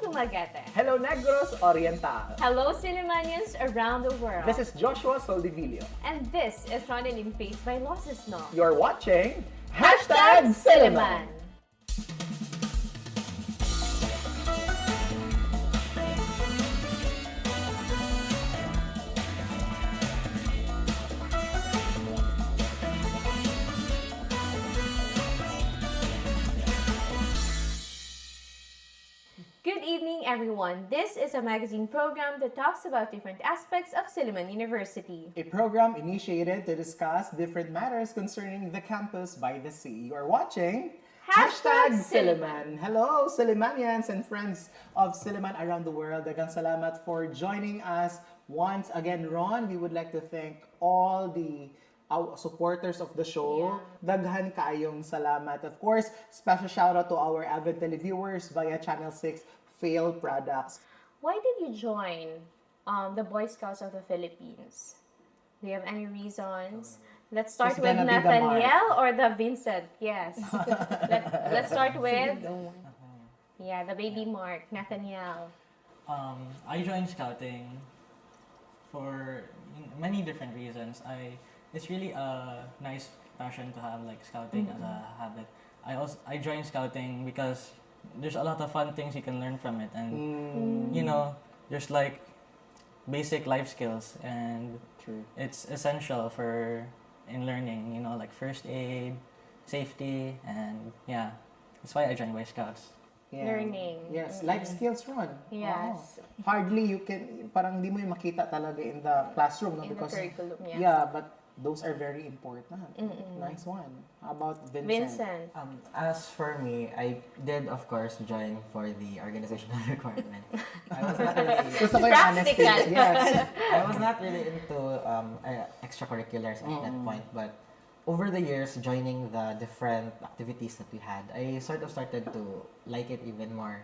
Dumaguete. Hello, Negros Oriental. Hello, Sillimanians around the world. This is Joshua Soldivillo. And this is Ronelyn Face Vailoces-No. You're watching Silliman. Good evening, everyone. This is a magazine program that talks about different aspects of Silliman University. A program initiated to discuss different matters concerning the campus by the sea. You're watching Silliman. Hello, Sillimanians and friends of Silliman around the world. Daghang salamat for joining us once again, Ron. We would like to thank all the supporters of the show. Daghan kaayong salamat. Of course, special shout out to our avid televiewers via Channel 6 Fail Products. Why did you join the Boy Scouts of the Philippines? Do you have any reasons? Let's start Who's with gonna be the Nathaniel or the Vincent. Yes. Let's start with the baby Mark, Nathaniel. I joined scouting for many different reasons. It's really a nice passion to have, like scouting as a habit. I joined scouting because there's a lot of fun things you can learn from it, and there's like basic life skills, and it's essential in learning. Like first aid, safety, and that's why I joined Boy Scouts. Learning. Yes, life skills, Ron. Yes. Wow. Hardly you can, parang di mo yung makita talaga in the classroom. No? In Because, the curriculum, but those are very important. Nice one. How about Vincent? Vincent. As for me, I did, of course, join for the organizational requirement. I was not really, Gusto ko yung honesty. Practical. Yes. I was not really into extracurriculars at that point, but over the years, joining the different activities that we had, I sort of started to like it even more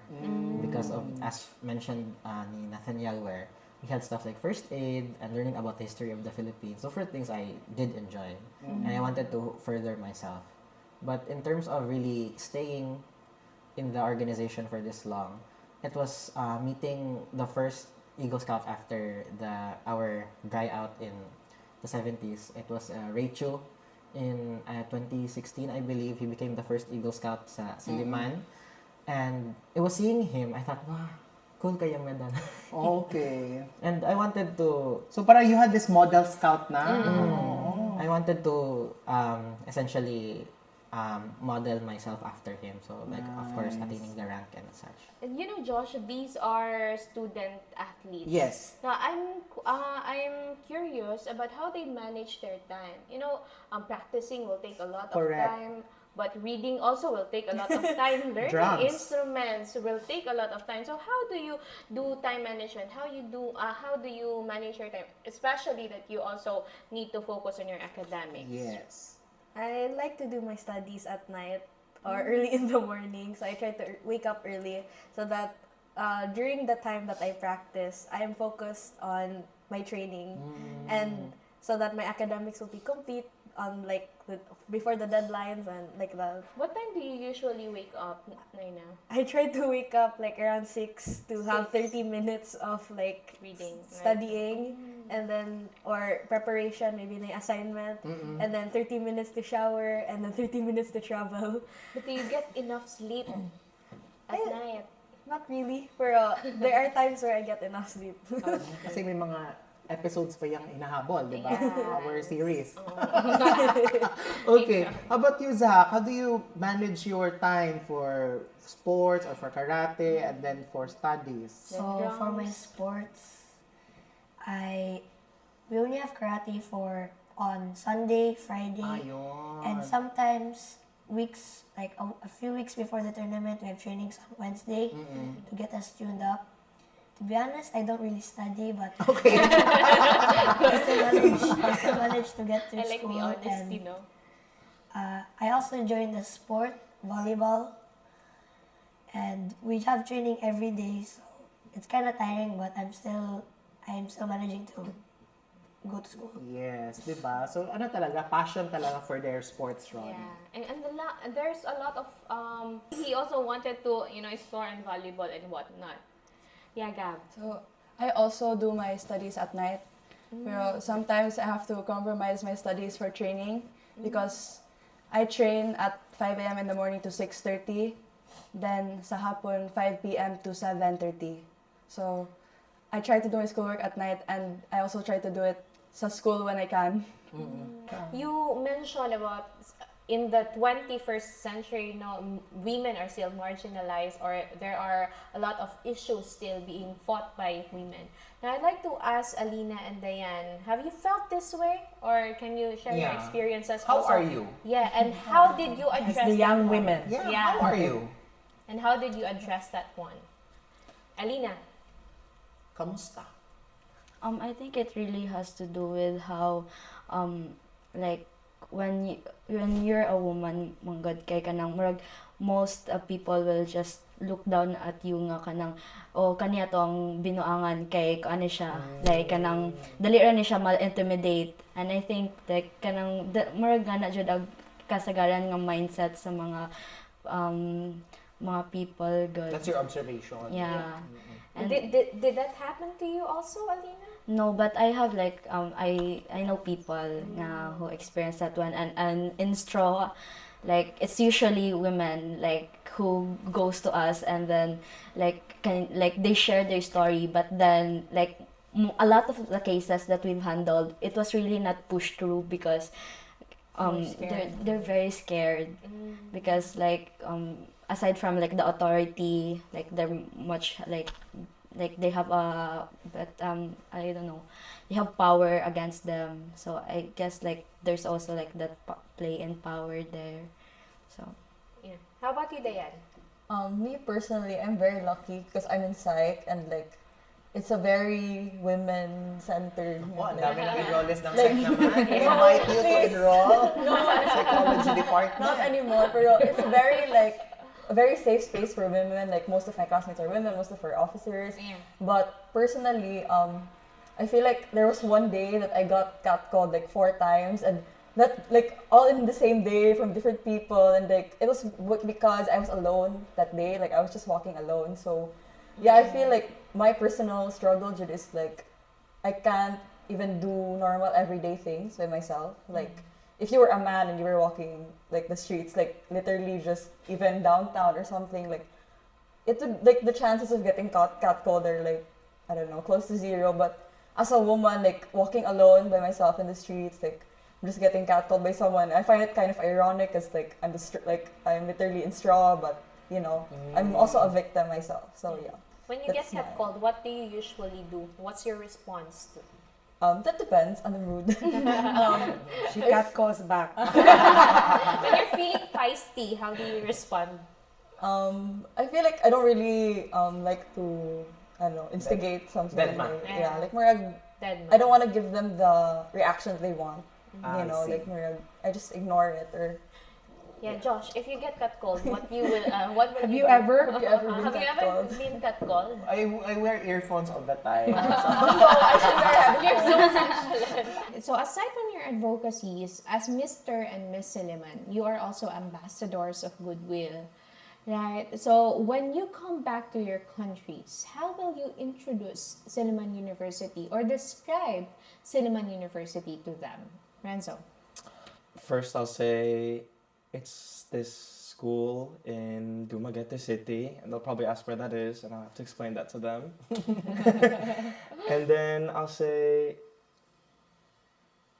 because of, as mentioned ni Nathaniel, where we had stuff like first aid and learning about the history of the Philippines. So for things I did enjoy, and I wanted to further myself. But in terms of really staying in the organization for this long, it was meeting the first Eagle Scout after our dry out in the 70s. It was Rachel. In 2016, I believe, he became the first Eagle Scout sa Silliman. And it was seeing him, I thought, wow, cool kayang medal. Okay. And I wanted to... So parang you had this model scout na? I wanted to essentially model myself after him. So, like, of course, attaining the rank and such. And Josh, these are student athletes. Yes. Now, I'm curious about how they manage their time. Practicing will take a lot of time, but reading also will take a lot of time. Learning instruments will take a lot of time. So, how do you do time management? How do you manage your time, especially that you also need to focus on your academics? Yes. I like to do my studies at night or early in the morning. So I try to wake up early so that during the time that I practice, I am focused on my training and so that my academics will be complete on before the deadlines and like that. What time do you usually wake up, Naina? I try to wake up around 6 to have 30 minutes of reading, studying, and then or preparation, maybe an assignment, and then 30 minutes to shower, and then 30 minutes to travel. But do you get enough sleep at night? Not really, pero there are times where I get enough sleep. Kasi may mga episodes pa yung inahabol, di ba? Yeah. Our series. Okay. How about you, Zach? How do you manage your time for sports or for karate and then for studies? So for my sports, we only have karate on Sunday, Friday, Ayun. and sometimes weeks, like a few weeks before the tournament, we have trainings on Wednesday to get us tuned up. To be honest, I don't really study, but Okay. I still manage to get through I like school. the honesty, I also joined the sport, volleyball, and we have training every day, so it's kind of tiring, but I'm still managing to go to school. Yes, di ba? So, ano talaga, passion talaga for their sports, Ron. Yeah, and there's a lot of he also wanted to explore in volleyball and whatnot. Yeah, Gab. So I also do my studies at night. Pero sometimes I have to compromise my studies for training because I train at 5 a.m. in the morning to 6:30, then sa hapon 5 p.m. to 7:30. So I try to do my schoolwork at night and I also try to do it sa school when I can. You mentioned about in the 21st century, women are still marginalized, or there are a lot of issues still being fought by women. Now, I'd like to ask Alina and Diane, have you felt this way? Or can you share your Yeah. experiences How also? are you? Yeah, and how did you As address the young that one? women. Yeah, Yeah. how are you? And how did you address that one? Alina? Kamusta? I think it really has to do with how, like, when you're a woman, manggod kay kanang murag most people will just look down at you nga kanang kaniya tong binuangan kay kaano siya like kanang dali ra ni siya mal-intimidate, and I think like kanang murag nga na jud ag kasagaran nga mindset sa mga people good. That's your observation. Yeah. And Did that happen to you also, Alina? no, but I have like I know people na who experience that one, and in straw, like it's usually women like who goes to us, and then they share their story, but then like a lot of the cases that we've handled, it was really not pushed through because they're very scared because like aside from like the authority, like they're much like they have I don't know, they have power against them, so I guess like there's also like that play in power there, so Yeah. How about you, Diane? Me personally, I'm very lucky because I'm in psych and like it's a very women-centered. Wow, ang like, dami ng enrollees ng psych naman. I invite you to enroll. Psychology department. not anymore, pero it's very like a very safe space for women. Like most of my classmates are women, most of our officers. Yeah. But personally, I feel like there was one day that I got catcalled like 4 times, and that like all in the same day from different people, and like it was because I was alone that day. Like I was just walking alone. So yeah, I feel like my personal struggle just is like I can't even do normal everyday things by myself. Like if you were a man and you were walking like the streets, like literally just even downtown or something, like it would like the chances of getting catcalled are like I don't know, close to 0. But as a woman, like walking alone by myself in the streets, like I'm just getting catcalled by someone, I find it kind of ironic because like I'm literally in straw, but you know I'm also a victim myself. So yeah. When you get That's my- catcalled, what do you usually do? What's your response to? That depends on the mood. She cat calls back. When you're feeling feisty, how do you respond? I feel like I don't really like to I don't know, instigate something. Dead man. Like, Yeah. like more Dead I don't want to give them the reaction they want. I You know, see. like more I just ignore it or Yeah, Josh, if you get catcalled, what will Have you you do? ever? have you ever been Have you ever catcalled? been catcalled? I wear earphones all the time. You're so nonchalant. So aside from your advocacies, as Mr. and Miss Silliman, you are also ambassadors of goodwill, right? So when you come back to your countries, how will you introduce Silliman University or describe Silliman University to them? Renzo? First, I'll say it's this school in Dumaguete City, and they'll probably ask where that is, and I'll have to explain that to them. And then I'll say,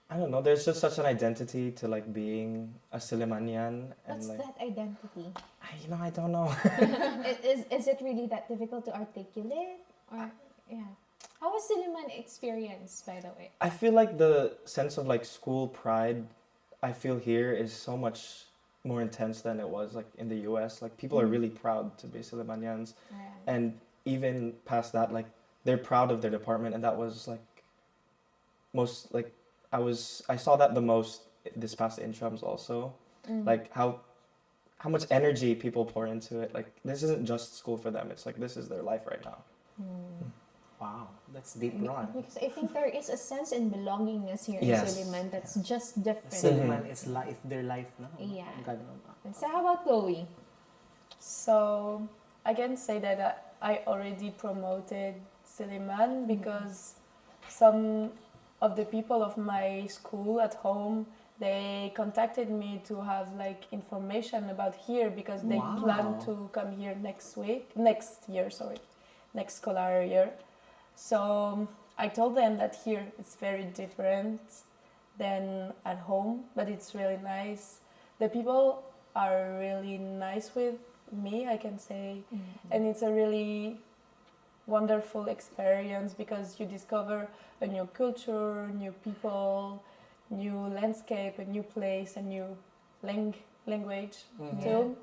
I don't know, there's just such an identity to like being a Sillimanian, and What's like, that identity? I don't know. Is it really that difficult to articulate? Or, yeah. How was Silliman experience, by the way? I feel like the sense of like school pride I feel here is so much more intense than it was like in the US. Like people are really proud to be Sillimanians, Right. and even past that, like they're proud of their department, and that was like most like I saw that the most this past intrams also, like how much energy people pour into it. Like this isn't just school for them; it's like this is their life right now. Wow, that's deep, Ron. Because I think there is a sense in belongingness here Yes. in Silliman that's just different. Silliman is life, their life now. Yeah. Ganun. So how about Chloe? So I can say that I already promoted Silliman because some of the people of my school at home, they contacted me to have like information about here because they Wow. plan to come here next scholar year. So I told them that here it's very different than at home, but it's really nice. The people are really nice with me, I can say, and it's a really wonderful experience because you discover a new culture, new people, new landscape, a new place, a new language too.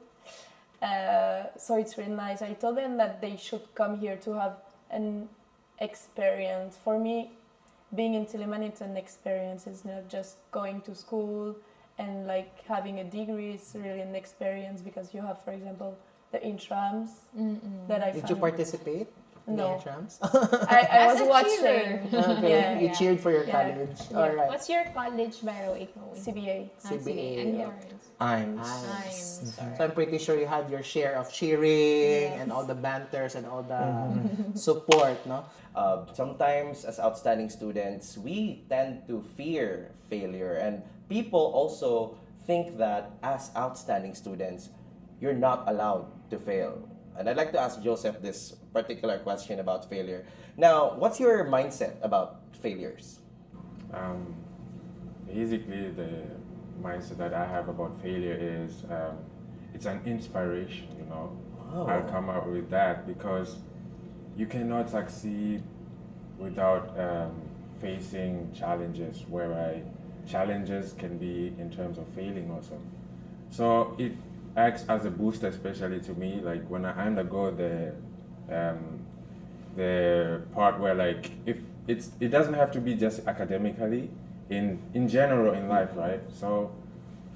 So it's really nice. I told them that they should come here to have an experience. For me, being in Silliman, it's an experience. It's not just going to school and like having a degree. It's really an experience because you have, for example, the intrams that I Did found. you participate in the No. intrams? I was As a watching. cheerer. Okay, Yeah. you cheered for your Yeah. college. Yeah. All right. What's your college, by the way, Chloe? CBA. CBA. And yours? I'm I'm sorry. So I'm pretty sure you had your share of cheering and all the banters and all the support, no? Sometimes, as outstanding students, we tend to fear failure, and people also think that as outstanding students, you're not allowed to fail. And I'd like to ask Joseph this particular question about failure. Now, what's your mindset about failures? Basically, the mindset that I have about failure is it's an inspiration, you know. I'll come up with that because you cannot succeed without facing challenges, whereby challenges can be in terms of failing also. So it acts as a booster, especially to me, like when I undergo the part where like if it doesn't have to be just academically, in general in life, right? So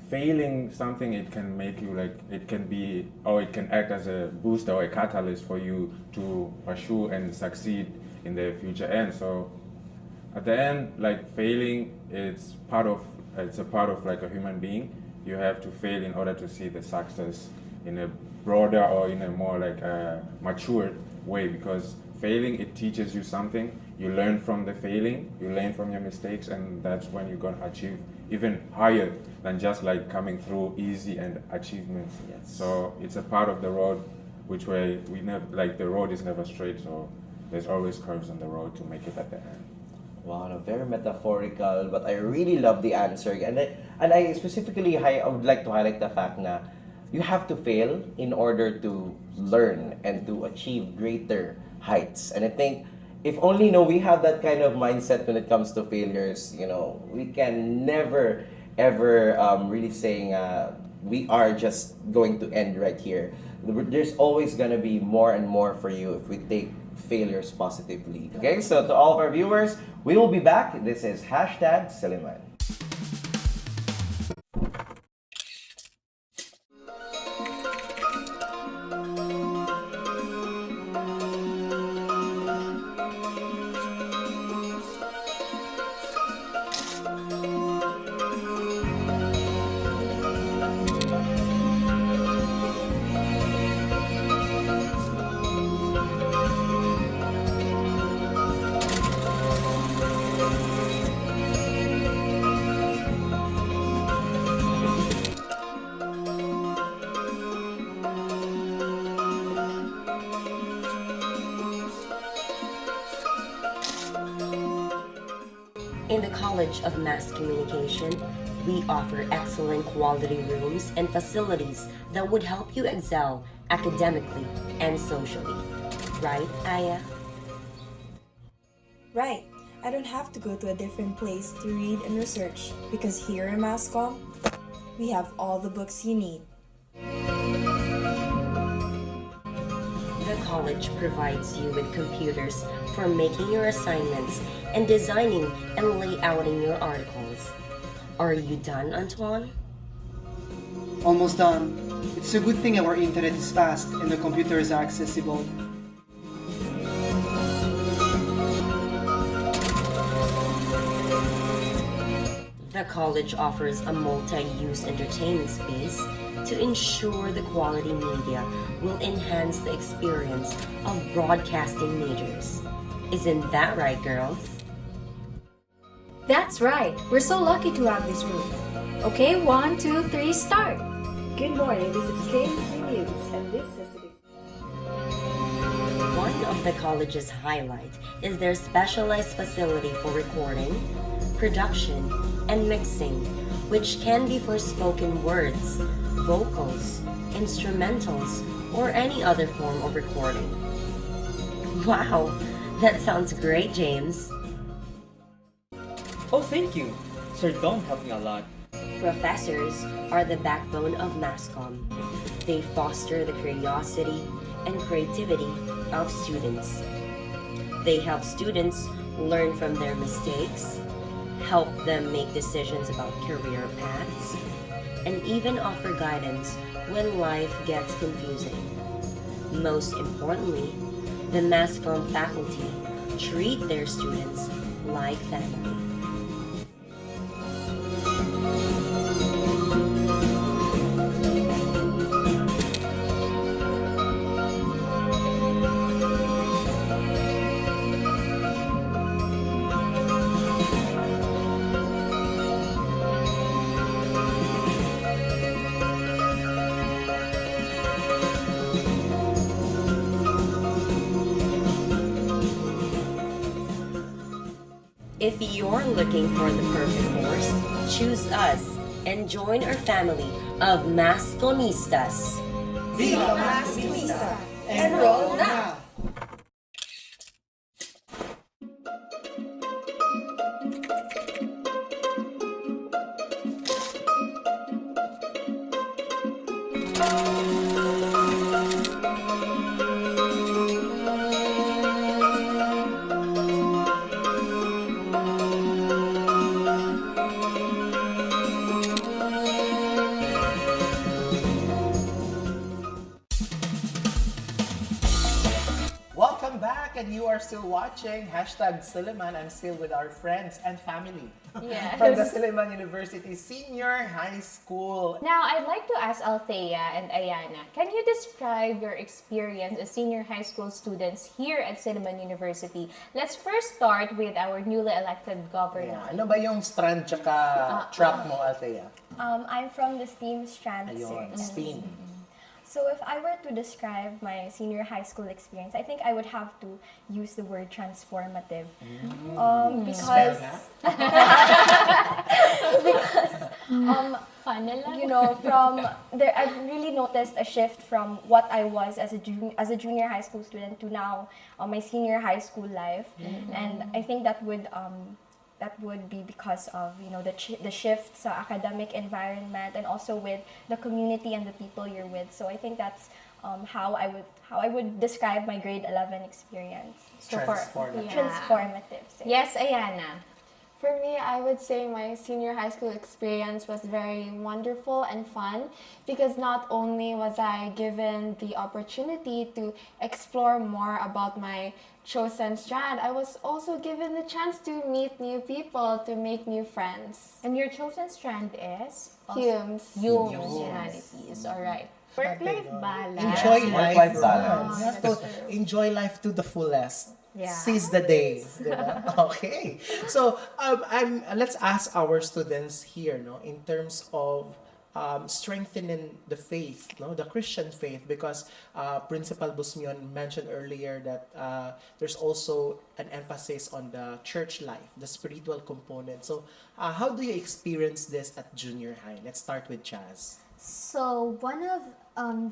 failing something, it can make you like, it can be, or it can act as a booster or a catalyst for you to pursue and succeed in the future end. So at the end, like failing, it's a part of like a human being. You have to fail in order to see the success in a broader or in a more like matured way, because failing, it teaches you something. You learn from the failing, you learn from your mistakes, and that's when you're going to achieve even higher than just like coming through easy and achievements. Yes. So it's a part of the road which way we never, like the road is never straight, so there's always curves on the road to make it at the end. Wow, no, very metaphorical, but I really love the answer. And I specifically, I would like to highlight the fact that you have to fail in order to learn and to achieve greater heights. And I think if only we have that kind of mindset when it comes to failures, we can never ever really saying we are just going to end right here. There's always gonna be more and more for you if we take failures positively. Okay, so to all of our viewers, we will be back. This is #Silliman. In the College of Mass Communication, we offer excellent quality rooms and facilities that would help you excel academically and socially. Right, Aya? Right. I don't have to go to a different place to read and research because here in MassCom, we have all the books you need. The college provides you with computers for making your assignments and designing and layouting your articles. Are you done, Antoine? Almost done. It's a good thing our internet is fast and the computers are accessible. The college offers a multi-use entertainment space to ensure the quality media will enhance the experience of broadcasting majors. Isn't that right, girls? That's right. We're so lucky to have this room. Okay, 1, 2, 3, start. Good morning. This is KMC News, and this is today's. One of the college's highlight is their specialized facility for recording, production, and mixing, which can be for spoken words, vocals, instrumentals, or any other form of recording. Wow, that sounds great, James. Oh, thank you. Sir Dom helped me a lot. Professors are the backbone of MassCom. They foster the curiosity and creativity of students. They help students learn from their mistakes, help them make decisions about career paths, and even offer guidance when life gets confusing. Most importantly, the MassCom faculty treat their students like family. If you're looking for the perfect horse, choose us and join our family of Masconistas. Viva Masconista! Enroll now! Welcome back, and you are still watching #Silliman. I'm still with our friends and family Yes. from the Silliman University Senior High School. Now, I'd like to ask Althea and Ayana, can you describe your experience as senior high school students here at Silliman University? Let's first start with our newly elected governor. Yeah. Ano ba yung strand tsaka track mo, Althea? I'm from the STEAM strand. Ayun, STEAM. So if I were to describe my senior high school experience, I think I would have to use the word transformative. Because you know, from there, I've really noticed a shift from what I was as a junior high school student to now my senior high school life, and I think that would be because of, you know, the shift sa academic environment, and also with the community and the people you're with. So I think that's how I would describe my grade 11 experience. So transformative. Yes, Ayana. For me, I would say my senior high school experience was very wonderful and fun because not only was I given the opportunity to explore more about my chosen strand, I was also given the chance to meet new people, to make new friends. And your chosen strand is? Humanities. All right. Work-life balance. Enjoy life. Work-life balance. You have to enjoy life to the fullest. Yeah. Seize the day. Diba? Okay. So, let's ask our students here, no, in terms of strengthening the faith, no, the Christian faith, because Principal Busmion mentioned earlier that there's also an emphasis on the church life, the spiritual component. So, how do you experience this at junior high? Let's start with Chaz. So one of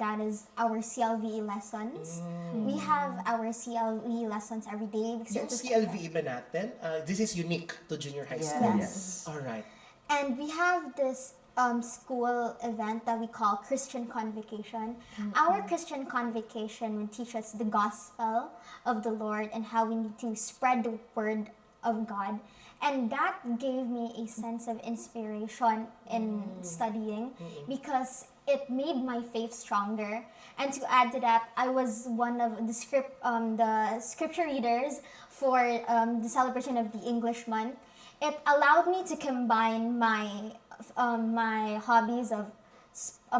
that is our CLVE lessons. We have our CLVE lessons every day. Yung CLVE ba natin? This is unique to junior high school. Yes. All right. And we have this school event that we call Christian Convocation. Our Christian Convocation will teach us the gospel of the Lord and how we need to spread the word of God. And that gave me a sense of inspiration in studying because it made my faith stronger. And to add to that, I was one of the scripture readers for the celebration of the English month. it allowed me to combine my hobbies of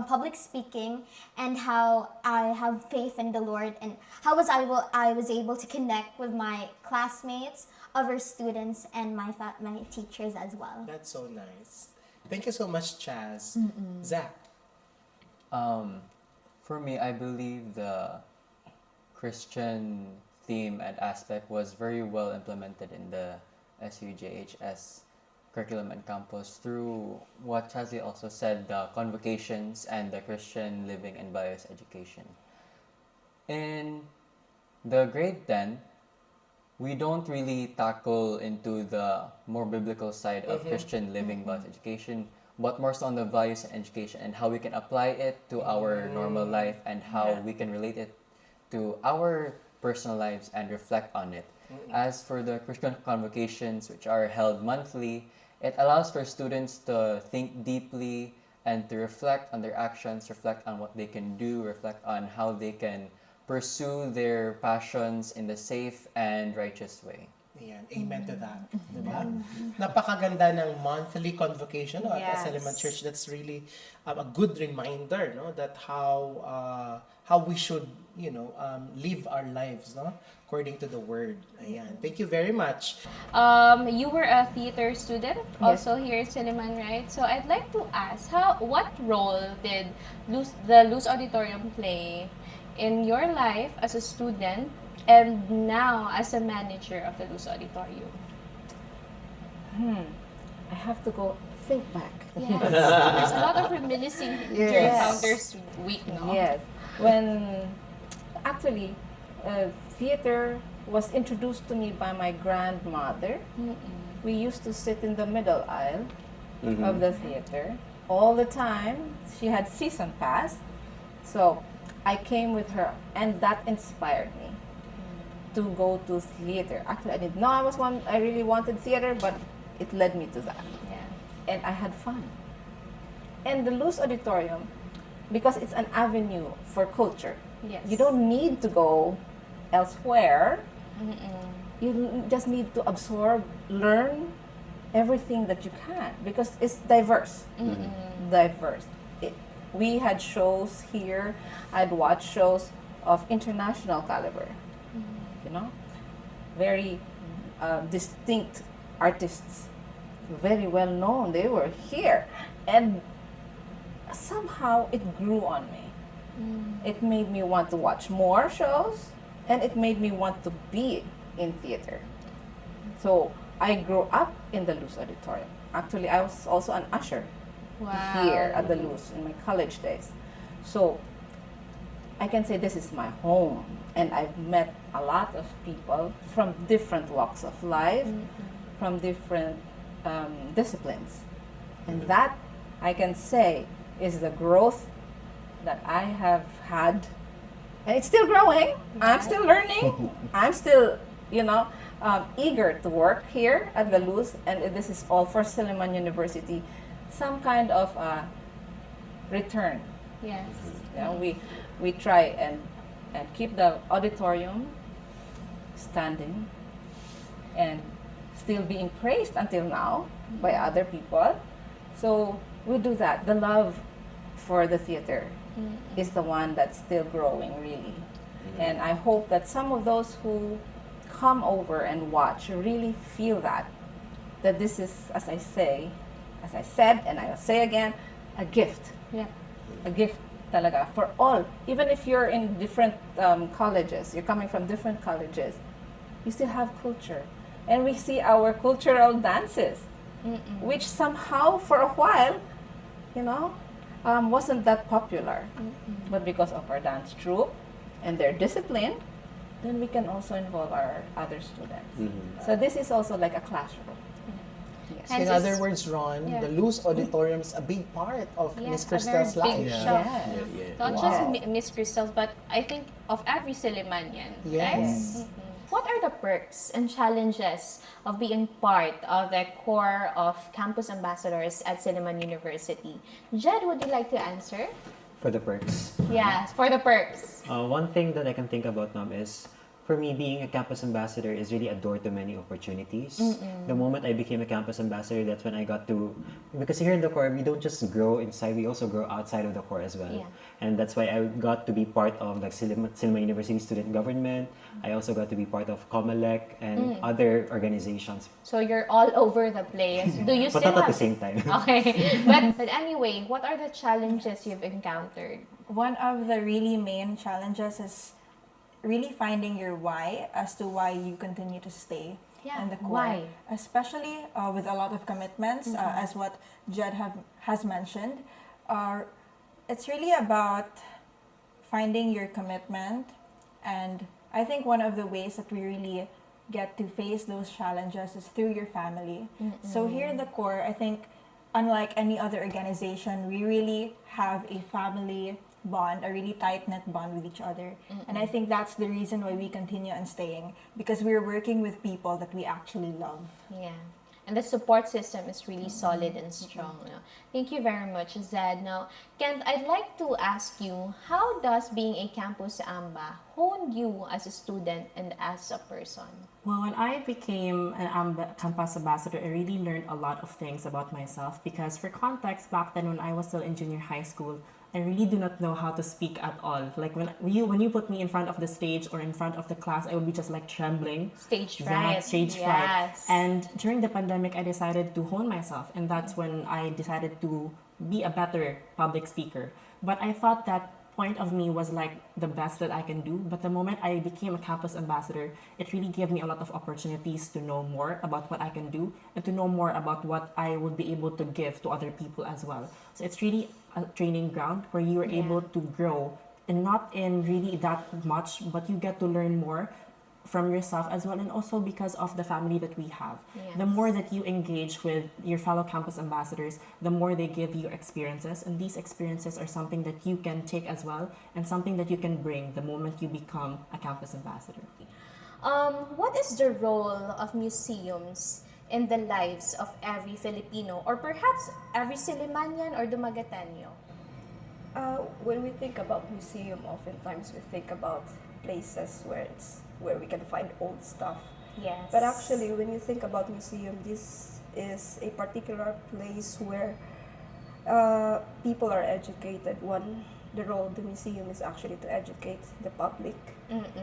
public speaking and how I have faith in the Lord, and how I was able to connect with my classmates, other students, and my teachers as well. That's so nice. Thank you so much, Chaz. Zach. For me, I believe the Christian theme and aspect was very well implemented in the SUJHS curriculum and campus through what Chazzy also said, the convocations and the Christian living and values education. In the grade 10, we don't really tackle into the more biblical side of Christian living values education, but more so on the values and education and how we can apply it to our normal life and how we can relate it to our personal lives and reflect on it. As for the Christian convocations, which are held monthly, it allows for students to think deeply and to reflect on their actions, reflect on what they can do, reflect on how they can pursue their passions in the safe and righteous way. Ayan, amen to that. Diba? Napakaganda ng monthly convocation at Silliman Church. That's really a good reminder, no, that how we should, live our lives, no, according to the word. Ayan. Thank you very much. You were a theater student also here at Silliman, right? So I'd like to ask, what role did the Luz Auditorium play in your life as a student and now as a manager of the Luz Auditorium? I have to go think back. Yes. There's a lot of reminiscing during Founders Week, no? Yes. When actually theater was introduced to me by my grandmother. We used to sit in the middle aisle of the theater all the time. She had season pass. So I came with her, and that inspired me to go to theater. Actually, I didn't know I really wanted theater, but it led me to that. Yeah. And I had fun. And the Luz Auditorium, because it's an avenue for culture. Yes. You don't need to go elsewhere. You just need to absorb, learn everything that you can, because it's diverse. Diverse. We had shows here. I'd watch shows of international caliber. Very distinct artists, very well known. They were here, and somehow it grew on me. It made me want to watch more shows, and it made me want to be in theater. So I grew up in the Luz Auditorium. Actually, I was also an usher here at the Luz in my college days. So I can say this is my home, and I've met a lot of people from different walks of life, from different disciplines. And that, I can say, is the growth that I have had. And it's still growing. I'm still learning. I'm still, eager to work here at the Luz, and this is all for Silliman University. Some kind of return. Yes. We try and keep the auditorium standing and still being praised until now by other people. So we do that. The love for the theater is the one that's still growing, really. And I hope that some of those who come over and watch really feel that this is, as I said, and I'll say again, a gift. Yeah. A gift talaga for all. Even if you're in different colleges, you're coming from different colleges, you still have culture. And we see our cultural dances, which somehow for a while, wasn't that popular. But because of our dance troupe and their discipline, then we can also involve our other students. So this is also like a classroom. So in other words, Ron, the Luz Auditorium is a big part of Miss Crystal's life. Not just Miss Crystal's, but I think of every Sillimanian. Yes. Right? What are the perks and challenges of being part of the core of campus ambassadors at Silliman University? Jed, would you like to answer? For the perks. Yes, for the perks. One thing that I can think about, ma'am, is for me, being a campus ambassador is really a door to many opportunities. The moment I became a campus ambassador, that's when I got to, because here in the core, we don't just grow inside, we also grow outside of the core as well. Yeah. And that's why I got to be part of like Silliman University Student Government. I also got to be part of COMELEC and other organizations. So you're all over the place. Do you But still not have... at the same time. Okay. But anyway, what are the challenges you've encountered? One of the really main challenges is really finding your why as to why you continue to stay in the core. Why? Especially with a lot of commitments, as what Jed has mentioned. It's really about finding your commitment, and I think one of the ways that we really get to face those challenges is through your family. So here in the core, I think unlike any other organization, we really have a family bond, a really tight-knit bond with each other. And I think that's the reason why we continue on staying, because we're working with people that we actually love. Yeah. And the support system is really solid and strong. No? Thank you very much, Zed. Now, Kent, I'd like to ask you, how does being a campus AMBA hone you as a student and as a person? Well, when I became an campus ambassador, I really learned a lot of things about myself because, for context, back then when I was still in junior high school, I really do not know how to speak at all. Like when you put me in front of the stage or in front of the class, I would be just like trembling. Stage fright. Yeah, stage fright. And during the pandemic, I decided to hone myself, and that's when I decided to be a better public speaker. But I thought that point of me was like the best that I can do. But the moment I became a campus ambassador, it really gave me a lot of opportunities to know more about what I can do and to know more about what I would be able to give to other people as well. So it's really a training ground where you are able to grow, and not in really that much, but you get to learn more from yourself as well, and also because of the family that we have. Yes. The more that you engage with your fellow campus ambassadors, the more they give you experiences, and these experiences are something that you can take as well, and something that you can bring the moment you become a campus ambassador. What is the role of museums in the lives of every Filipino, or perhaps every Sillimanian or Dumagatenyo? When we think about museum, oftentimes we think about places where we can find old stuff. Yes. But actually, when you think about museum, this is a particular place where people are educated. The role of the museum is actually to educate the public.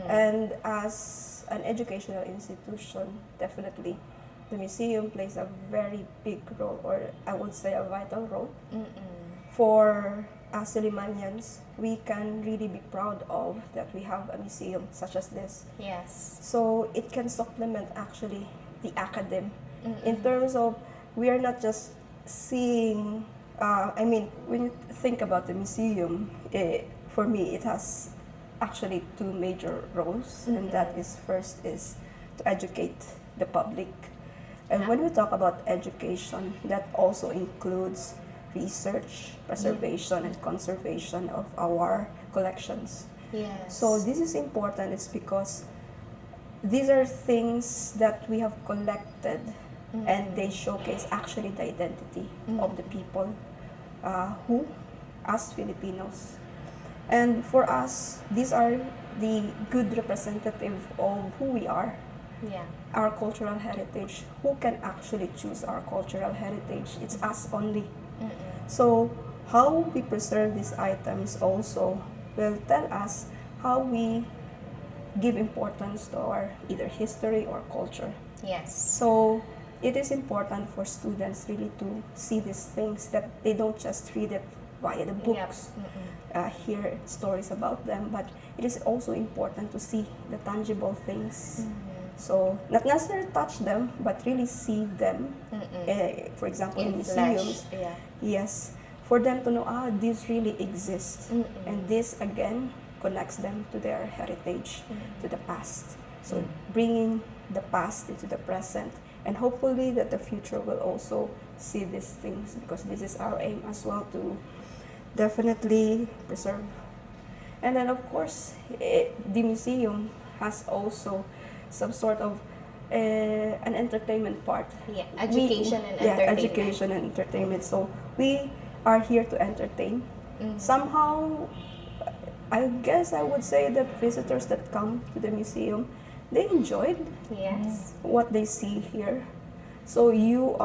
And as an educational institution, definitely, the museum plays a very big role, or I would say a vital role. For us Sillimanians, we can really be proud of that we have a museum such as this. Yes. So it can supplement actually the academe in terms of we are not just seeing, when you think about the museum, for me it has actually two major roles, and that is first is to educate the public. And when we talk about education, that also includes research, preservation, and conservation of our collections. Yes. So this is important. It's because these are things that we have collected, and they showcase actually the identity of the people who, as Filipinos. And for us, these are the good representative of who we are. Yeah. Our cultural heritage. Who can actually choose our cultural heritage? It's us only. So how we preserve these items also will tell us how we give importance to our either history or culture. Yes. So it is important for students really to see these things, that they don't just read it via the books, hear stories about them, but it is also important to see the tangible things. So not necessarily touch them, but really see them. For example, in museums. Yeah. Yes, for them to know, this really exists, and this again connects them to their heritage, to the past. So bringing the past into the present, and hopefully that the future will also see these things, because this is our aim as well, to definitely preserve. And then of course, the museum has also some sort of an entertainment part. Yeah, education and entertainment. Education and entertainment. So we are here to entertain. Somehow, I guess I would say that visitors that come to the museum, they enjoyed what they see here. So you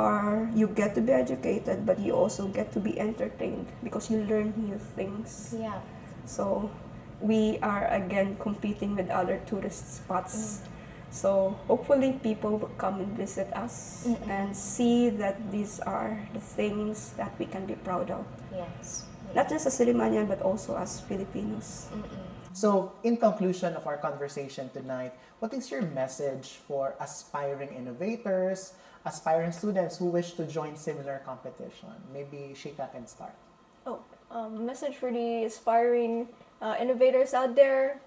get to be educated, but you also get to be entertained because you learn new things. Yeah. So we are again competing with other tourist spots. So hopefully people will come and visit us and see that these are the things that we can be proud of. Yes. Not just as Sillimanian, but also as Filipinos. So, in conclusion of our conversation tonight, what is your message for aspiring innovators, aspiring students who wish to join similar competition? Maybe Shika can start. Message for the aspiring innovators out there.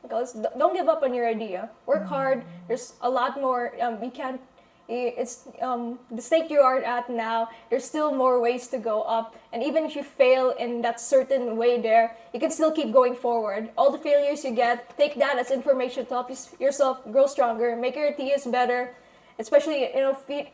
Because don't give up on your idea. Work hard. There's a lot more. You can't. It's the state you are at now. There's still more ways to go up. And even if you fail in that certain way there, you can still keep going forward. All the failures you get, take that as information to help yourself grow stronger, make your TS better. Especially,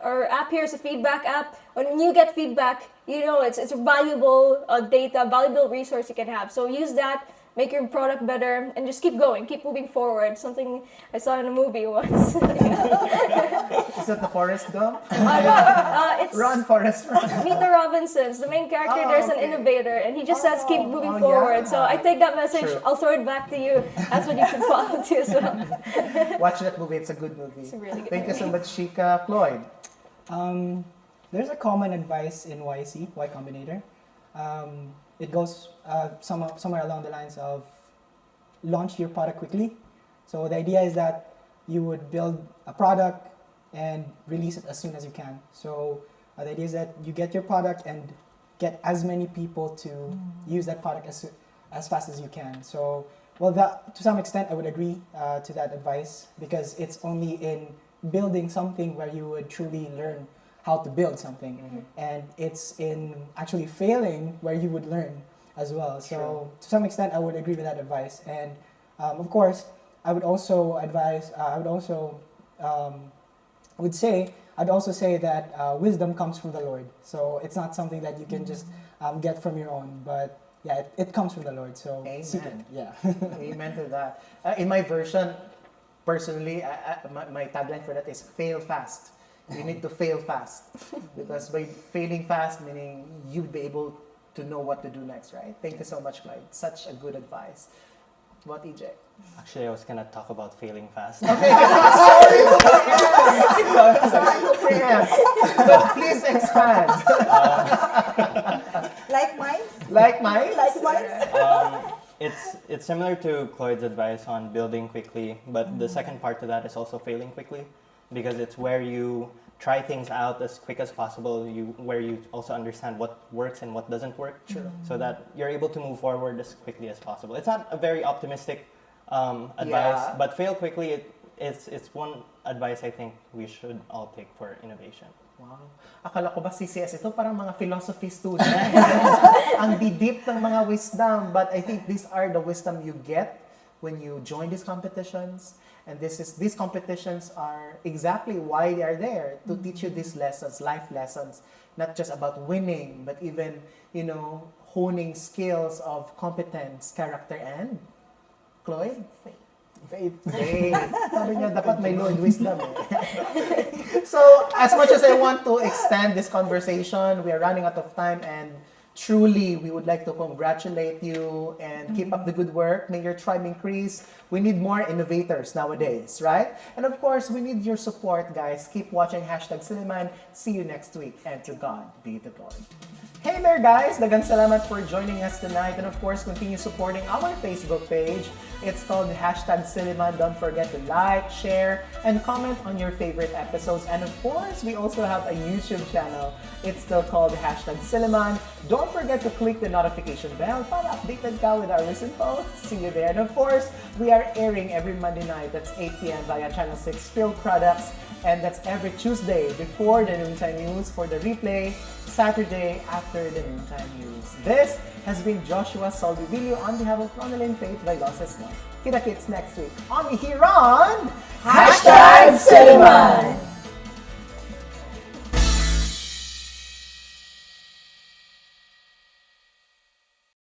our app here is a feedback app. When you get feedback, it's a valuable data, valuable resource you can have. So use that. Make your product better, and just keep going, keep moving forward. Something I saw in a movie once. Is that the Forrest Gump? It's Run, Forrest, run. Meet the Robinsons. The main character there's an innovator, and he just says keep moving forward. So I take that message. True. I'll throw it back to you. That's what you should follow too as well. Watch that movie. It's a good movie. It's a really good Thank you so movie. much, Shika. Floyd. There's a common advice in YC, Y Combinator. It goes somewhere along the lines of launch your product quickly. So the idea is that you would build a product and release it as soon as you can. So the idea is that you get your product and get as many people to use that product as fast as you can. So, to some extent, I would agree to that advice because it's only in building something where you would truly learn how to build something. And it's in actually failing where you would learn as well. So to some extent, I would agree with that advice. And of course, I'd also say that wisdom comes from the Lord. So it's not something that you can just get from your own, but yeah, it comes from the Lord. So seek it. Yeah. Amen to that. In my version, personally, my tagline for that is fail fast. You need to fail fast because by failing fast, meaning you'll be able to know what to do next, right? Thank you so much, Clyde. Such a good advice. What, EJ? Actually, I was gonna talk about failing fast. Okay. Sorry. But please expand. Like mine? Like mine? Like mine? It's similar to Cloyd's advice on building quickly, but the second part to that is also failing quickly, because it's where you try things out as quick as possible, where you also understand what works and what doesn't work, so that you're able to move forward as quickly as possible. It's not a very optimistic advice, but fail quickly, it's one advice I think we should all take for innovation. Wow. Akala ko ba CCS ito parang mga philosophy students. Ang deep ng mga wisdom, but I think these are the wisdom you get when you join these competitions. And these competitions are exactly why they are there, to teach you these lessons, life lessons, not just about winning, but even, honing skills of competence, character, and Cloyd? Faith. Sabi niya, dapat may Lord wisdom. So, as much as I want to extend this conversation, we are running out of time, and truly, we would like to congratulate you and keep up the good work. May your tribe increase. We need more innovators nowadays, right? And of course, we need your support, guys. Keep watching #Silliman. See you next week, and to God be the glory. Hey there, guys! Daghang salamat for joining us tonight. And of course, continue supporting our Facebook page. It's called #Silliman. Don't forget to like, share, and comment on your favorite episodes. And of course, we also have a YouTube channel. It's still called #Silliman. Don't forget to click the notification bell para updated ka with our recent posts. See you there. And of course, we are airing every Monday night. That's 8 p.m. via Channel 6 Field Products. And that's every Tuesday before the noontime news, for the replay Saturday after the noontime news. This has been Joshua Soldivillo on behalf of Ronelyn, Vailoces-No. Kita-kits next week on here on #Silliman.